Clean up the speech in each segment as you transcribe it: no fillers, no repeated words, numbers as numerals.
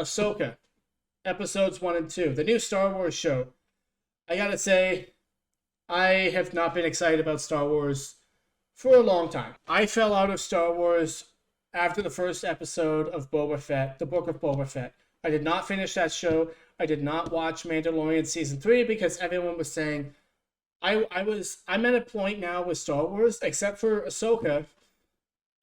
Ahsoka, episodes 1 and 2, the new Star Wars show. I gotta say, I have not been excited about Star Wars for a long time. I fell out of Star Wars after the first episode of Boba Fett, the Book of Boba Fett. I did not finish that show. I did not watch Mandalorian Season 3 because everyone was saying, I'm at a point now with Star Wars, except for Ahsoka,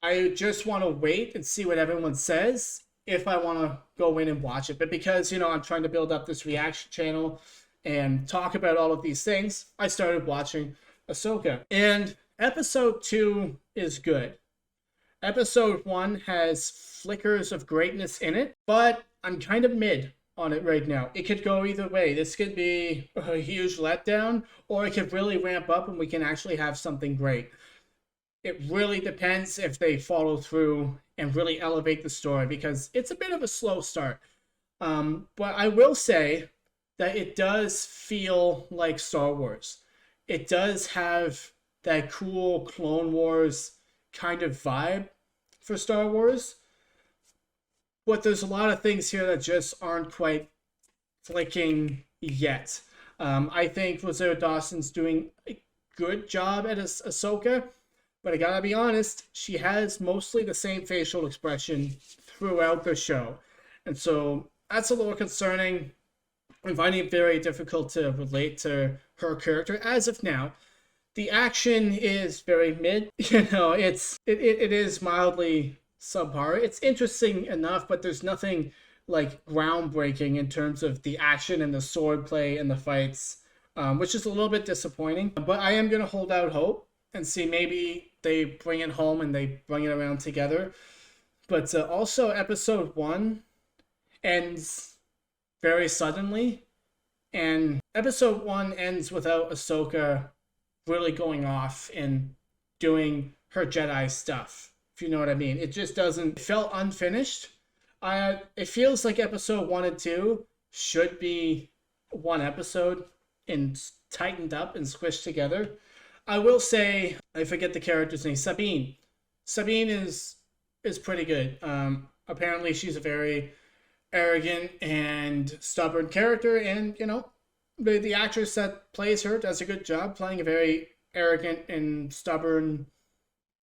I just want to wait and see what everyone says if I want to go in and watch it. But because, I'm trying to build up this reaction channel and talk about all of these things, I started watching Ahsoka. And episode 2 is good. Episode 1 has flickers of greatness in it, but I'm kind of mid on it right now. It could go either way. This could be a huge letdown, or it could really ramp up and we can actually have something great. It really depends if they follow through and really elevate the story, because it's a bit of a slow start. But I will say that it does feel like Star Wars. It does have that cool Clone Wars kind of vibe for Star Wars. But there's a lot of things here that just aren't quite clicking yet. I think Rosario Dawson's doing a good job at Ahsoka, but I gotta be honest, she has mostly the same facial expression throughout the show. And so that's a little concerning. I'm finding it very difficult to relate to her character as of now. The action is very mid. It is mildly subpar. It's interesting enough, but there's nothing like groundbreaking in terms of the action and the swordplay and the fights, which is a little bit disappointing. But I am going to hold out hope and see maybe they bring it home and they bring it around together. But also episode 1 ends very suddenly, and episode 1 ends without Ahsoka really going off and doing her Jedi stuff, if you know what I mean. It just doesn't, it felt unfinished. It feels like episode 1 and 2 should be one episode and tightened up and squished together. I will say, I forget the character's name, Sabine. Sabine is pretty good. Apparently she's a very arrogant and stubborn character, and the actress that plays her does a good job playing a very arrogant and stubborn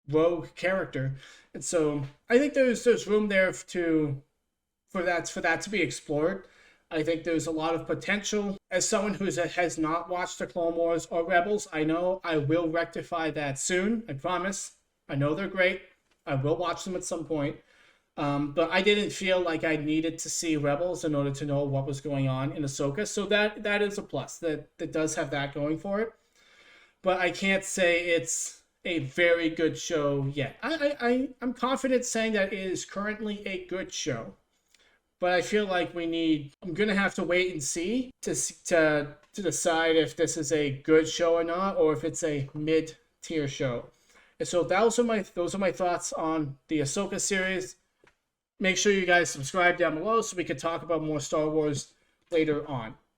rogue character. And so I think there's room there for that to be explored. I think there's a lot of potential. As someone who has not watched the Clone Wars or Rebels, I know I will rectify that soon. I promise. I know they're great. I will watch them at some point. But I didn't feel like I needed to see Rebels in order to know what was going on in Ahsoka. So that is a plus. That does have that going for it. But I can't say it's a very good show yet. I'm confident saying that it is currently a good show. But I feel like I'm going to have to wait and see to decide if this is a good show or not, or if it's a mid-tier show. And so those are my thoughts on the Ahsoka series. Make sure you guys subscribe down below so we can talk about more Star Wars later on.